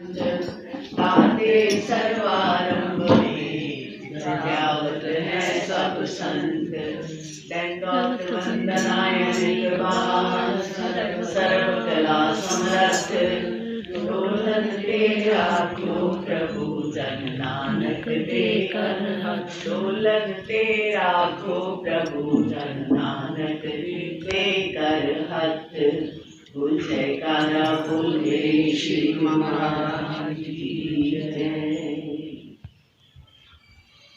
आते सर्वारंभ में विद्यावत है सब संत। दंडौत वंदनाय निर्वाण सर्व कला समर्थ। ढोलक तेरा को प्रभु जन नानक दे कर हाथ। ढोलक तेरा को प्रभु जन नानक दे कर हाथ। बोल जयकारा बोले श्री महाराज की जय।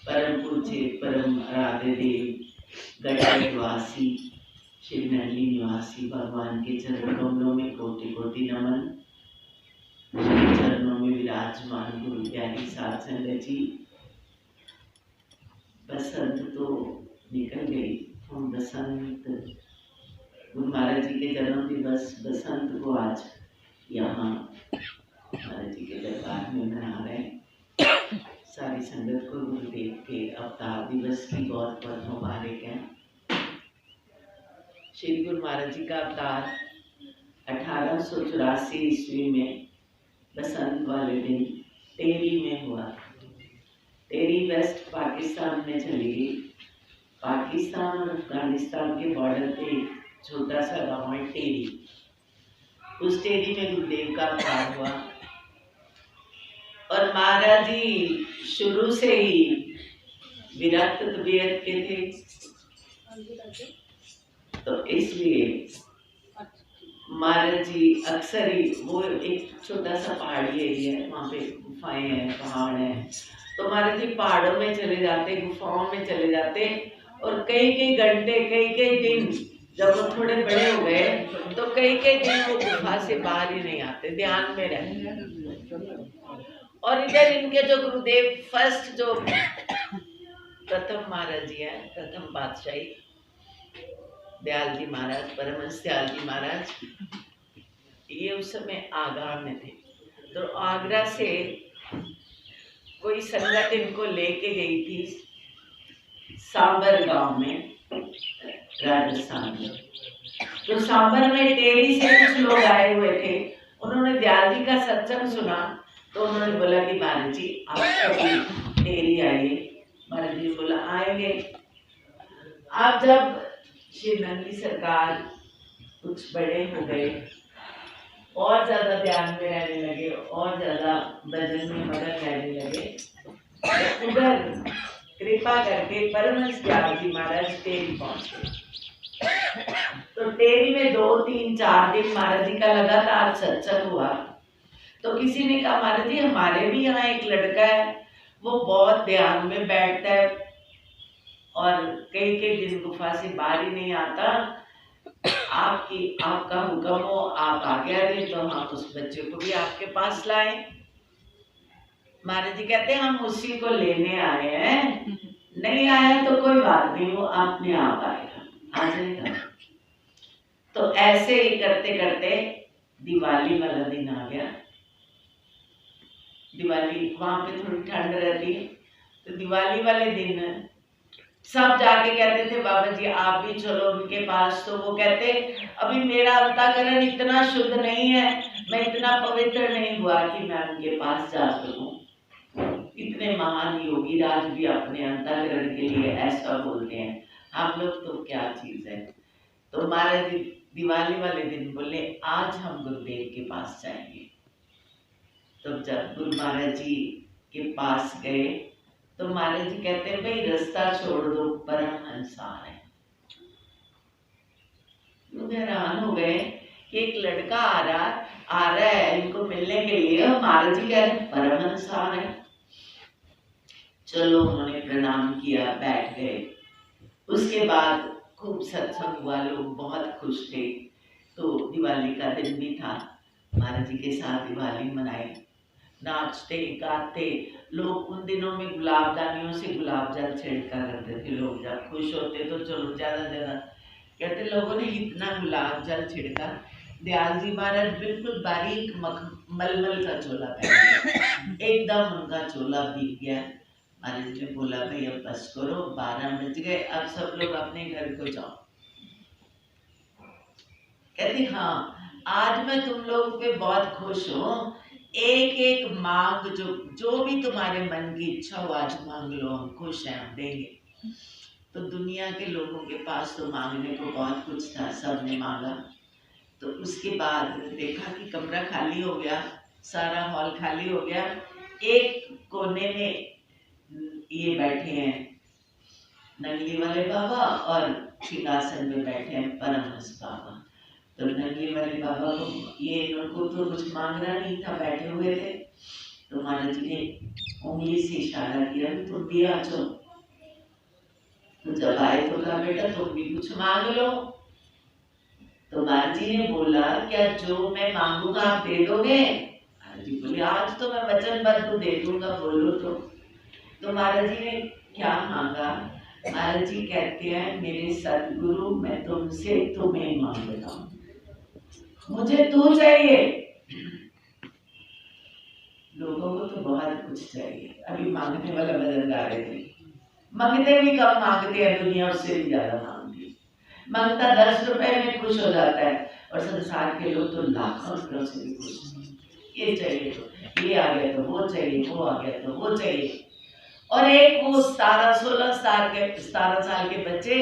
परम पूज्य परम आराध्य देव गढ़वासी श्री नंदी निवासी भगवान के चरण कमलों में कोटि कोटि नमन। श्री चरणों में विराजमान गुरु ज्ञानी साध संगत जी। बसंत तो निकल गई, हम बसंत गुरु महाराज जी के जन्म दिवस बसंत को आज यहाँ महाराज जी के दरबार में मना रहे हैं। सारी संगत को गुरुदेव के अवतार दिवस की बहुत बहुत मुबारक है। श्री गुरु महाराज जी का अवतार 1884 ईस्वी में बसंत वाले दिन टेरी में हुआ। टेरी वेस्ट पाकिस्तान में चली गई। पाकिस्तान और अफगानिस्तान के बॉर्डर पे छोटा सा गांव है टेरी। उस टेरी में गुरुदेव का अवतार हुआ और महाराज जी शुरू से ही विरक्त तबीयत के थे, तो इसलिए महाराज जी अक्सर ही, वो एक छोटा सा पहाड़ी एरिया है, वहाँ पे गुफाएं हैं, पहाड़ हैं, तो महाराज जी पहाड़ों में चले जाते, गुफाओं में चले जाते और कई कई घंटे कई कई दिन, जब वो थोड़े बड़े हो गए तो कई कई दिन वो गुफा से बाहर ही नहीं आते, ध्यान में रहते। और इधर इनके जो गुरुदेव फर्स्ट जो प्रथम महाराज जी हैं, प्रथम पातशाही दयाल जी महाराज, परमहंस दयाल जी महाराज, ये उस समय आगरा में थे। तो आगरा से कोई संगत इनको लेके गई थी सांबर गांव में, राजस्थान में। तो सांबर में टेरी से कुछ लोग आए हुए थे, उन्होंने दयाल जी का सत्संग सुना, तो उन्होंने बोला कि महाराज जी आप कभी टेरी आइए। महाराज जी बोला आएंगे। आप जब श्री नंदी सरकार कुछ बड़े हो गए, और ज्यादा ध्यान में रहने लगे, और ज्यादा भजन में मगन रहने लगे, उधर कृपा करके परमहंस दयाल जी महाराज टेरी पहुंचे। तो टेरी में 2, 3, 4 दिन महाराज जी का लगातार सत्संग हुआ। तो किसी ने कहा महाराज जी हमारे भी यहाँ एक लड़का है, वो बहुत ध्यान में बैठता है और कई कई दिन गुफा से बाहर ही नहीं आता, आपका हुक्म हो आप आज्ञा दें तो हम उस बच्चे को भी आपके पास लाएं। महाराज जी कहते हैं हम उसी को लेने आए हैं, नहीं आया तो कोई बात नहीं, वो अपने आप आएगा, आ जाएगा। तो ऐसे ही करते करते दिवाली वाला दिन आ गया। दिवाली वहां पे थोड़ी ठंड रहती है, तो दिवाली वाले दिन सब जाके कहते थे बाबा जी आप भी चलो उनके पास। तो वो कहते अभी मेरा अंतःकरण इतना शुद्ध नहीं है, मैं इतना पवित्र नहीं हुआ कि मैं उनके पास जा सकूं। इतने महान योगी राज भी अपने अंतःकरण के लिए ऐसा बोलते हैं, हम लोग तो क्या चीज है। तो महाराज जी दिवाली वाले दिन बोले आज हम गुरुदेव के पास जाएंगे। तो जब गुरु महाराज जी के पास गए तो महाराज जी कहते हैं भाई रास्ता छोड़ दो, परमहंस आ रहे हैं। लोग हैरान हो गए कि एक लड़का आ रहा है इनको मिलने के लिए, महाराज जी कह रहे हैं परमहंस आ रहे हैं। चलो उन्होंने प्रणाम किया, बैठ गए। उसके बाद खूब सत्संग हुआ, लोग बहुत खुश थे। तो दिवाली का दिन भी था, महाराज जी के साथ दिवाली मनाई, नाचते गाते लोग। उन दिनों में गुलाबदानियों से गुलाब जल छिड़का करते थे लोग, जब खुश होते तो चलो ज्यादा ज्यादा कहते। लोगों ने इतना गुलाब जल छिड़का, दयाल जी महाराज बिल्कुल बारीक मलमल का चोला पहन, एकदम उनका चोला भीग गया। महाराज जी ने बोला भाई अब बस करो, 12 बज गए, अब सब लोग अपने घर को जाओ। कहते हाँ आज मैं तुम लोगों पे बहुत खुश हूँ एक एक मांग, जो भी तुम्हारे मन की इच्छा हो आज मांग लो, हम खुश हैं, हम देंगे। तो दुनिया के लोगों के पास तो मांगने को बहुत कुछ था, सबने मांगा। तो उसके बाद देखा कि कमरा खाली हो गया, सारा हॉल खाली हो गया। एक कोने में ये बैठे हैं नंगली वाले बाबा और सिंहासन में बैठे हैं परमहंस बाबा। तो नंगली वाले बाबा को ये, इनको तो कुछ मांगना नहीं था, बैठे हुए थे। तो महाराज जी ने उंगली से इशारा किया, तुम भी आ जाओ। तो जब आए तो कहा, बेटा तुम भी कुछ मांग लो। तो महाराज जी ने बोला, क्या जो मैं मांगूंगा आप दे दोगे? महाराज जी बोले, आज तो मैं वचनबद्ध दे दूंगा, बोलो तो महाराज जी ने क्या मांगा? महाराज जी कहते हैं, मेरे सदगुरु मैं तुमसे तुम्हें मांगता हूँ, मुझे तू चाहिए। लोगों को तो बहुत कुछ चाहिए। अभी मांगने वाला भजन गा रहे थे, मांगते भी कम मांगते हैं, दुनिया उससे भी ज्यादा मांगती है। मांगता 10 रुपए में खुश हो जाता है, और संसार के लोग तो लाखों रुपयों से भी खुश नहीं। ये चाहिए तो ये आ गया, तो वो चाहिए, वो आ गया तो वो चाहिए। और एक वो 17 साल के बच्चे,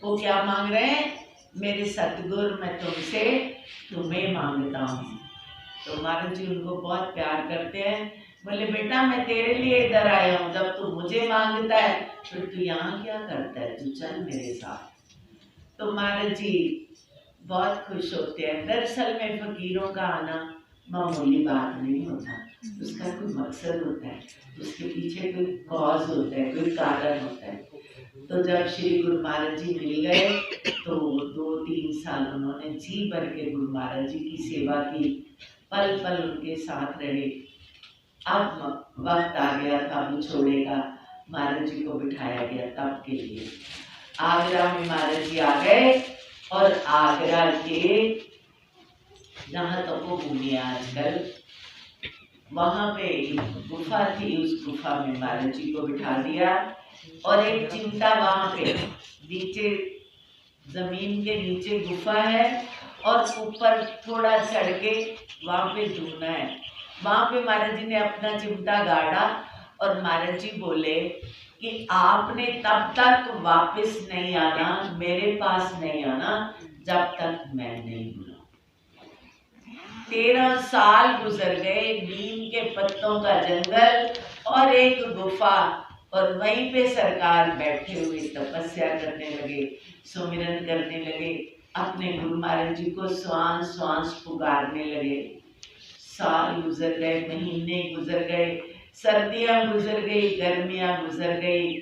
वो क्या मांग रहे हैं? मेरे सतगुरु मैं तुमसे तुम्हें मांगता हूँ। तो महाराज जी उनको बहुत प्यार करते हैं। बोले, बेटा मैं तेरे लिए इधर आया हूँ, जब तू मुझे मांगता है फिर तू यहाँ क्या करता है, तू चल मेरे साथ। तो महाराज जी बहुत खुश होते हैं। दरअसल में फकीरों का आना मामूली बात नहीं होता, उसका कोई मकसद होता है, उसके पीछे कोई कॉज होता है, कोई कारण होता है। तो जब श्री गुरु महाराज जी मिल गए तो 2-3 साल उन्होंने जी भर के गुरु महाराज जी की सेवा की, पल पल उनके साथ रहे। अब वक्त आ गया था बिछोड़े का, महाराज जी को बिठाया गया तब के लिए। आगरा में महाराज जी आ गए, और आगरा के जहाँ तपोभूमि है आजकल, वहां पे गुफा थी, उस गुफा में महाराज जी को बिठा दिया। और एक चिमटा वहां पे नीचे, जमीन के नीचे गुफा है, और ऊपर थोड़ा चढ़ के वहां पे धूना है। वहां पे महाराज जी ने अपना चिमटा गाड़ा, और महाराज जी बोले कि आपने तब तक वापस नहीं आना, मेरे पास नहीं आना, जब तक मैं नहीं बुलाऊं। 13 साल गुजर गए, नीम के पत्तों का जंगल और एक गुफा, और वहीं पे सरकार बैठे हुए तपस्या करने लगे, सुमिरन करने लगे, अपने गुरु महाराज जी को श्वास श्वास पुकारने लगे। साल गुजर गए, महीने गुजर गए, सर्दियां गुजर गई, गर्मियां गुजर गई,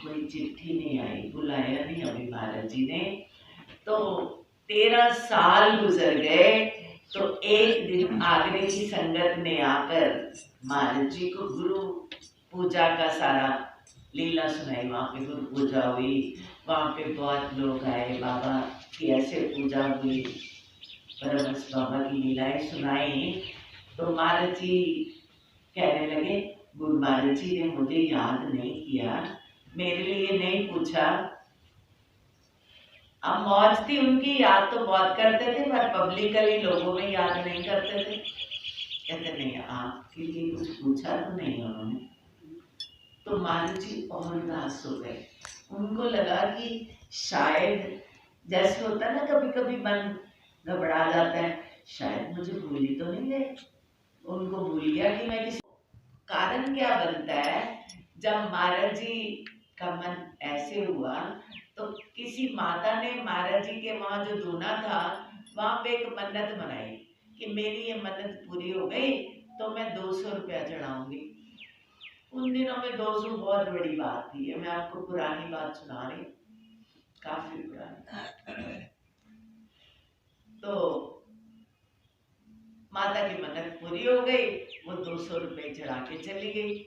कोई चिट्ठी नहीं आई, बुलाया नहीं अभी महाराज जी ने। तो 13 साल गुजर गए। तो एक दिन आगरे की संगत ने आकर महाराज जी को गुरु पूजा का सारा लीला सुनाई। वहाँ पे गुरु पूजा हुई, वहाँ पे बहुत लोग आए, बाबा की ऐसे पूजा हुई, परमहंस बाबा की लीलाएं सुनाई। तो महाराज जी कहने लगे, गुरु महाराज जी ने मुझे याद नहीं किया, मेरे लिए नहीं पूछा। अब मौज थी उनकी, याद तो बहुत करते थे, पर पब्लिकली लोगों में याद नहीं करते थे। कहते नहीं, आपके लिए कुछ पूछा तो नहीं उन्होंने। तो महाराज जी और उदास हो गए। उनको लगा कि शायद, जैसे होता है ना कभी कभी मन घबरा जाता है, शायद मुझे भूल ही तो नहीं गए। उनको भूल गया कि मैं किसी कारण क्या बनता है। जब महाराज जी का मन ऐसे हुआ, तो किसी माता ने महाराज जी के वहां जो धूना था, वहां पे एक मन्नत बनाई कि मेरी ये मन्नत पूरी हो गई तो मैं 200 रुपया चढ़ाऊंगी। उन दिनों में 200 बहुत बड़ी बात थी। मैं आपको पुरानी बात सुना रही, काफी पुरानी। तो माता की मन्नत पूरी हो गई, वो 200 रुपए चढ़ा के चली गई।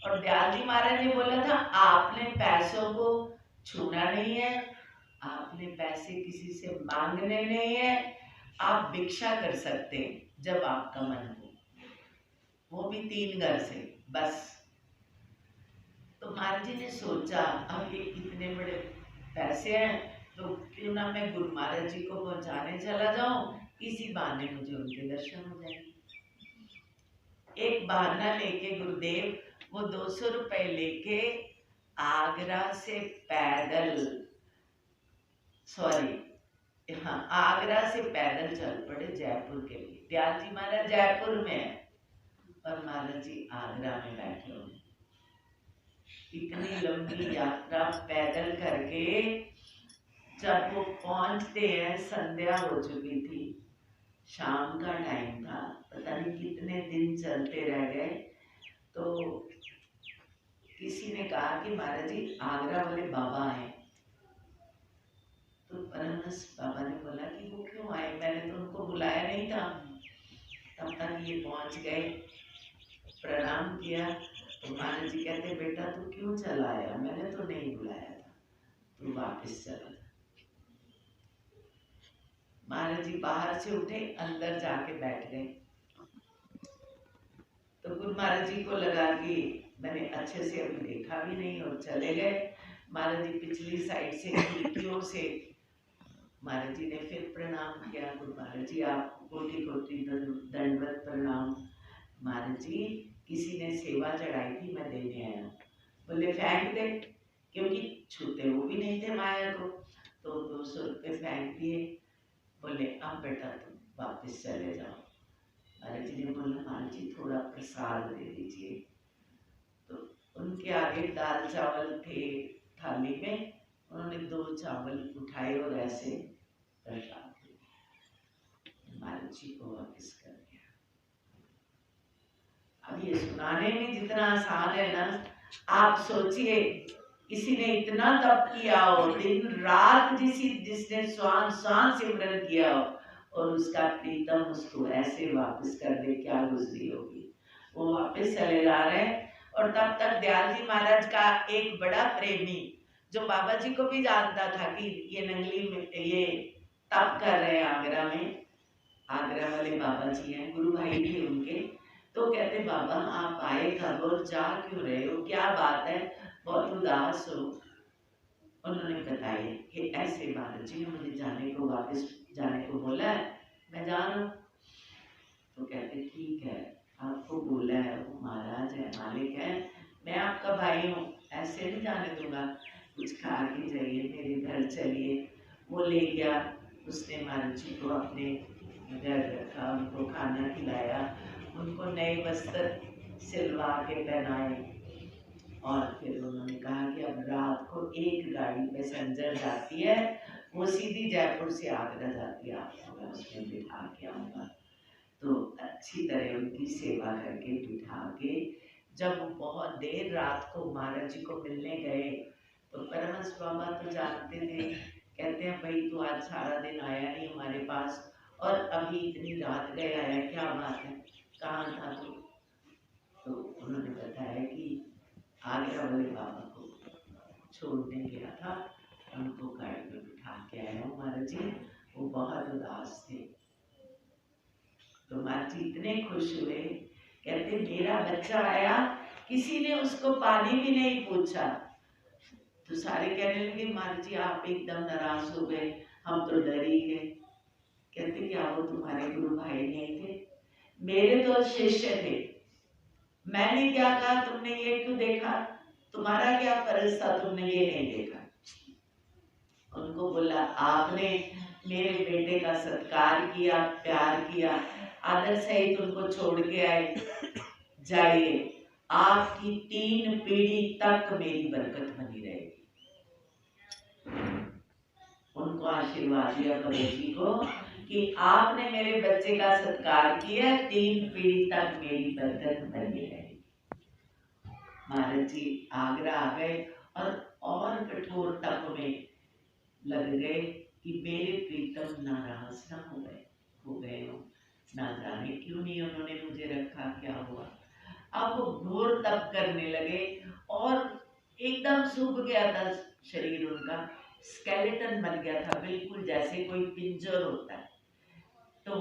और दयाल जी महाराज ने बोला था, आपने पैसों को छूना नहीं है, आपने पैसे किसी से मांगने नहीं है, आप भिक्षा कर सकते हैं जब आपका मन हो, वो भी 3 घर से बस। तो महाराज जी ने सोचा, अब ये इतने बड़े पैसे हैं, तो क्यों ना मैं गुरु महाराज जी को पहुंचाने चला जाऊं, इसी बहाने मुझे उनके दर्शन हो जाएंगे। एक बहाना लेके गुरुदेव वो 200 रुपए लेके आगरा से पैदल, सॉरी हाँ, आगरा से पैदल चल पड़े जयपुर के लिए। दयाल जी महाराज जयपुर में है और महाराज जी आगरा में बैठे हुए। इतनी लंबी यात्रा पैदल करके जब वो पहुंचते हैं, संध्या हो चुकी थी, शाम का टाइम था, पता नहीं कितने दिन चलते रह गए। तो किसी ने कहा कि महाराज जी आगरा वाले बाबा हैं। तो परमहंस बाबा ने बोला कि वो क्यों आए, मैंने तो उनको बुलाया नहीं था। तब तक ये पहुंच गए, प्रणाम किया। तो महाराज जी कहते बेटा तू क्यों चला आया, मैंने तो नहीं बुलाया था, तू वापस चला जा। महाराज जी बाहर से उठे, अंदर जाके बैठ गए। तो गुरु महाराज जी को लगा कि मैंने अच्छे से अभी देखा भी नहीं, और चले गए। महाराज जी पिछली साइड से खिड़कियों से महाराज जी ने फिर प्रणाम किया। गुरु महाराज जी आपको कोटि कोटि दंडवत प्रणाम। महाराज जी किसी ने सेवा चढ़ाई थी, मैं देने आया हूँ। बोले फेंक दे, क्योंकि छूते वो भी नहीं थे माया को। तो 200 रुपये फेंक दिए। बोले अब बेटा तुम वापस चले जाओ। महाराज जी ने बोला महाराज जी थोड़ा प्रसाद दे दीजिए। तो उनके आगे दाल चावल थे थाली में, उन्होंने 2 चावल उठाए और ऐसे प्रसाद दिया, महाराज जी को वापस कर दिया। अब ये सुनाने में जितना आसान है ना, आप सोचिए किसी ने इतना तप किया हो, दिन रात जिसने स्वान स्वान सिमरन किया हो, और उसका प्रीतम उसको ऐसे वापस कर दे, क्या गुजरी होगी। वो वापस चले जा रहे हैं। और तब तक दयाल जी महाराज का एक बड़ा प्रेमी, जो बाबा जी को भी जानता था कि ये नंगली में ये तप कर रहे हैं आगरा में, आगरा वाले बाबा जी हैं, गुरु भाई थे उनके। तो कहते बाबा आप आए कब और जा क्यों रहे हो, क्या बात है, बहुत उदास हो। उन्होंने बताया कि ऐसे महाराज जी ने मुझे जाने को, वापस जाने को बोला है, मैं जा रहा हूँ। तो कहते ठीक है, आपको बोला है, वो महाराज है, मालिक है, मैं आपका भाई हूँ, ऐसे नहीं जाने दूंगा, कुछ खा के जाइए, मेरे घर चलिए। वो ले गया, उसने महाराज जी को अपने घर रखा, उनको खाना खिलाया, उनको नए वस्त्र सिलवा के पहनाए। और फिर उन्होंने कहा कि अब रात को एक गाड़ी पैसेंजर जाती है, वो सीधी जयपुर से आगरा जाती है, आपको मैं उसमें बिठा के आऊँगा। तो अच्छी तरह उनकी सेवा करके बिठा के, जब वो बहुत देर रात को महाराज जी को मिलने गए, तो परमहंस बाबा तो जानते थे, कहते हैं भाई तू आज सारा दिन आया नहीं हमारे पास, और अभी इतनी रात गए आया, क्या बात है, कहाँ था तू। तो उन्होंने बताया कि आगरा वाले बाबा को छोड़ने गया था, उनको गाड़ी में बिठा के आया हूँ महाराज जी, वो बहुत उदास थे। तो महाराज जी इतने खुश हुए, कहते मेरा बच्चा आया, किसी ने उसको पानी भी नहीं पूछा। तो सारे कहने लगे महाराज जी आप एकदम नाराज हो गए, हम तो डर ही गए। कहते क्या वो तुम्हारे गुरु भाई नहीं थे, मेरे तो शिष्य थे, मैंने क्या कहा तुमने ये क्यों देखा, तुम्हारा क्या फर्ज था, तुमने ये नहीं देखा। उनको बोला आपने मेरे बेटे का सत्कार किया, प्यार किया, आदर सहित उनको छोड़ के आए, जाइए, आपकी 3 पीढ़ी तक मेरी बरकत बनी रहेगी। उनको आशीर्वाद दिया बाबा जी को कि आपने मेरे बच्चे का सत्कार किया, 3 पीढ़ी तक मेरी बरकत बनी रहेगी। महाराज जी आगरा आ गए और कठोर तप में लग गए कि मेरे प्रीतम नाराज ना हो गए हो, ना जाने क्यों नहीं उन्होंने मुझे रखा, क्या हुआ। अब वो घोर तप करने लगे और एकदम सूख गया था शरीर उनका, स्केलेटन बन गया था बिल्कुल, जैसे कोई पिंजर होता है। तो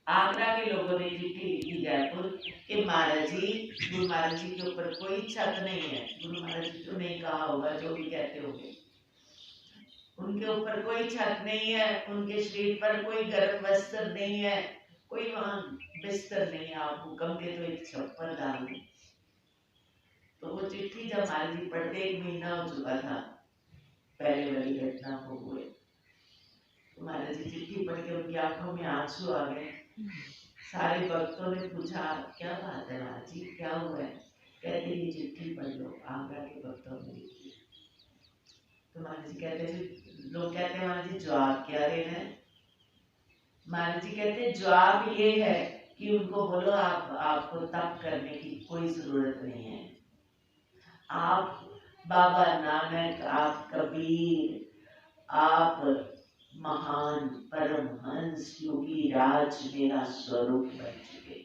आगरा के लोगों ने चिट्ठी लिखी जयपुर कि महाराज जी, गुरु महाराज जी के ऊपर कोई छत नहीं है। गुरु महाराज जी तो नहीं कहा होगा, जो भी कहते होंगे, उनके ऊपर कोई छत नहीं है, उनके शरीर पर कोई गर्म वस्त्र नहीं है, कोई वहां बिस्तर नहीं, आप हुक्म दे तो एक छप्पर डाल दो। तो वो चिट्ठी जब महाराज जी पढ़ते, 1 महीना हो चुका था पहले वाली घटना को हुए। तो महाराज जी चिट्ठी पढ़ के उनकी आंखों में आंसू आ गए। सारे भक्तों ने पूछा क्या बात है महाराज जी, क्या हुआ है? कहते ये चिट्ठी पढ़ लो, आगरा के भक्तों ने लिखी। तो महाराज जी कहते थे, लोग कहते हैं महाराज जी जवाब क्या देना है? महाराज जी कहते जवाब ये है कि उनको बोलो आपको तप करने की कोई जरूरत नहीं है। आप बाबा नानक, आप कबीर, आप महान परमहंस योगी राज मेरा स्वरूप बन चुके।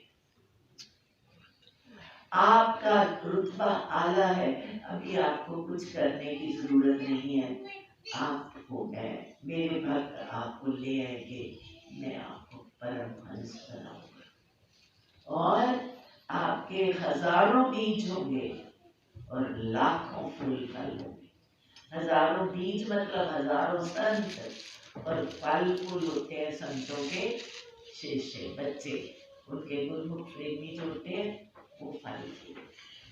आपका रुतबा आला है, अभी आपको कुछ करने की जरूरत नहीं है। आपको मेरे भक्त आपको ले आएंगे, मैं आपको परमहंस बनाऊंगा और आपके हजारों बीज होंगे और लाखों फूल फल होंगे। हजारों बीज मतलब हजारों संत और फल फूल होते हैं संतों के शिष्य बच्चे, उनके गुरुमुख प्रेमी जो होते हैं वो फल फूल।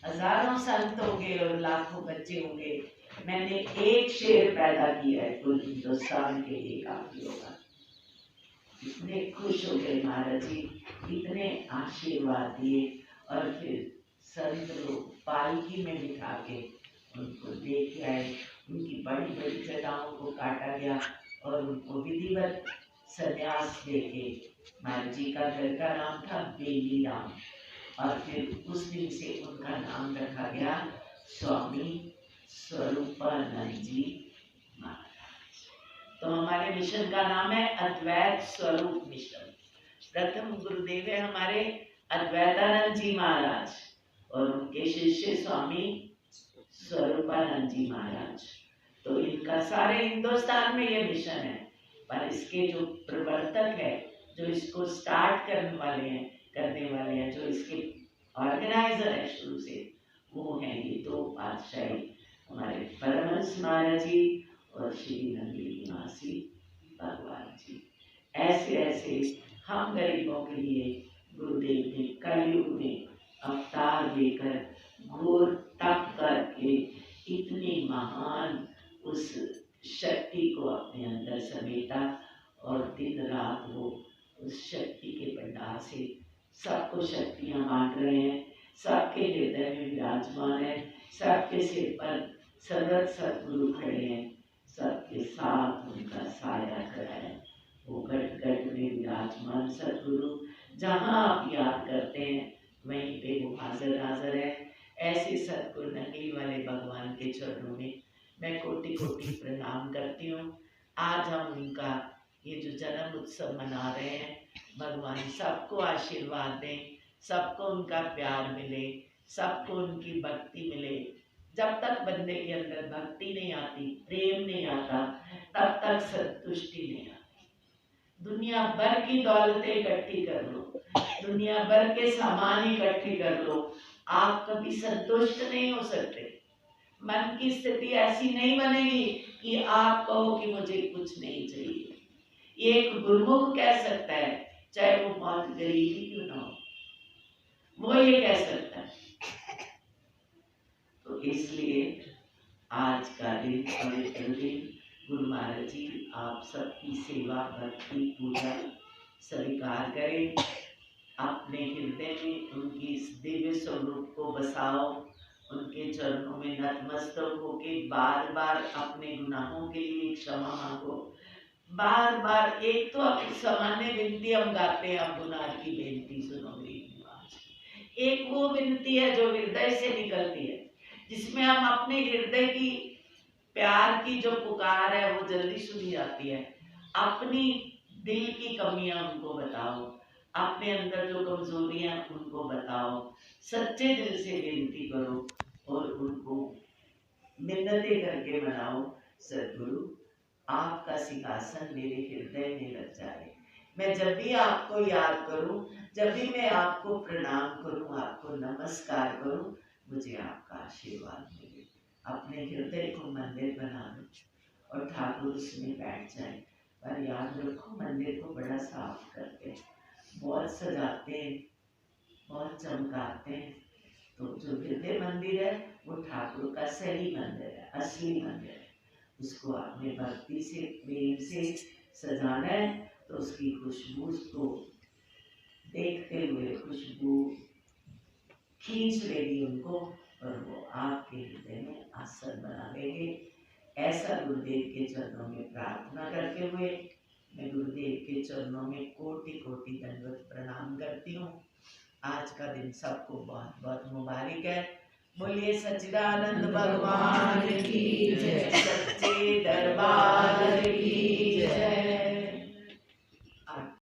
हजारों संत होंगे और लाखों बच्चे होंगे। मैंने एक शेर पैदा किया है कुल हिंदुस्तान के लिए काफी होगा। इतने खुश हो गए महाराज जी, इतने आशीर्वाद दिए और फिर संत लोग पालकी में बिठा के उनको लेके आए। उनकी बड़ी बड़ी जटाओं को काटा गया और उनको विधिवत संन्यास देके, महाराज जी का घर का नाम था बेली राम और फिर उस दिन से उनका नाम रखा गया स्वामी स्वरूपानंद जी महाराज। तो हमारे मिशन का नाम है अद्वैत स्वरूप मिशन। प्रथम गुरुदेव है हमारे अद्वैतानंद जी महाराज और उनके शिष्य स्वामी स्वरूपानंद जी महाराज। तो इनका सारे हिंदुस्तान में ये मिशन है, पर इसके जो प्रवर्तक है, जो इसको स्टार्ट करने वाले हैं, जो इसके ऑर्गेनाइजर है शुरू से, वो हैं ये दो पातशाही, हमारे परमहंस महाराज जी और श्री नंदी निवासी भगवान जी। ऐसे ऐसे हम गरीबों के लिए गुरुदेव ने कलयुग में अवतार देकर घोर तप करके इतनी महान उस शक्ति को अपने अंदर समेटा और दिन रात वो उस शक्ति के भंडार से सबको शक्तियां बांट रहे हैं। सबके हृदय में विराजमान है, सबके सिर पर सतत सतगुरु खड़े हैं, सबके साथ उनका साया खड़ा है। वो घट घट में विराजमान सतगुरु, जहाँ आप याद करते हैं वहीं पे वो हाजिर हाजिर है। ऐसे सतगुरु नंगली वाले भगवान के चरणों में मैं कोटि कोटि प्रणाम करती हूँ। आज हम उनका ये जो जन्म उत्सव मना रहे हैं, भगवान सबको आशीर्वाद दें, सबको उनका प्यार मिले, सबको उनकी भक्ति मिले। जब तक बंदे के अंदर भक्ति नहीं आती, प्रेम नहीं आता, तब तक संतुष्टि नहीं आती। दुनिया भर की दौलतें इकट्ठी कर लो, दुनिया भर के सामान इकट्ठे कर लो, आप कभी संतुष्ट नहीं हो सकते। मन की स्थिति ऐसी नहीं बनेगी कि आप कहो कि मुझे कुछ नहीं चाहिए। ये एक गुरुमुख कह सकता है, चाहे वो बहुत गरीब ही क्यों ना हो, वो ये कह सकता है। तो इसलिए आज का दिन पवित्र दिन, गुरु महाराज जी आप सबकी सेवा भक्ति पूजा स्वीकार करें, अपने हृदय में उनकी इस दिव्य स्वरूप को बसाओ, उनके चरणों में नतमस्तक होके बार बार अपने गुनाहों के लिए क्षमा मांगो। बार बार एक तो अब सामान्य विनती हम गाते हैं, अब गुनाह की बेनती सुनो मेरी निवाज। एक वो विनती है जो हृदय से निकलती है, जिसमें हम अपने हृदय की प्यार की जो पुकार है वो जल्दी सुनी जाती है। अपनी दिल की कमियां उनको बताओ, अपने अंदर जो कमजोरियां उनको बताओ, सच्चे दिल से विनती करो और उनको मिन्नतें करके मनाओ, सद्गुरु आपका सिंहासन मेरे हृदय में लग जाए। मैं जब भी आपको याद करूं, जब भी मैं आपको प्रणाम करूं, आपको नमस्कार करूं, मुझे आपका आशीर्वाद मिले। अपने हृदय को मंदिर बना दो और ठाकुर उसमें बैठ जाए। पर याद रखो, मंदिर को बड़ा साफ करके, बहुत सजाते हैं, बहुत चमकाते हैं। तो जो हृदय मंदिर है वो ठाकुर का सही मंदिर है, असली मंदिर है। उसको आपने भक्ति से प्रेम से सजाना है, तो उसकी खुशबू को देखते हुए खुशबू खींच लेगी उनको, और वो आपके हृदय में आसन बना लेंगे। ऐसा गुरुदेव के चरणों में प्रार्थना करते हुए मैं गुरुदेव के चरणों में कोटि कोटि दंडवत प्रणाम करती हूँ। आज का दिन सबको बहुत बहुत मुबारक है। बोलिए सच्चिदानंद भगवान की जय, सच्चे दरबार की जय।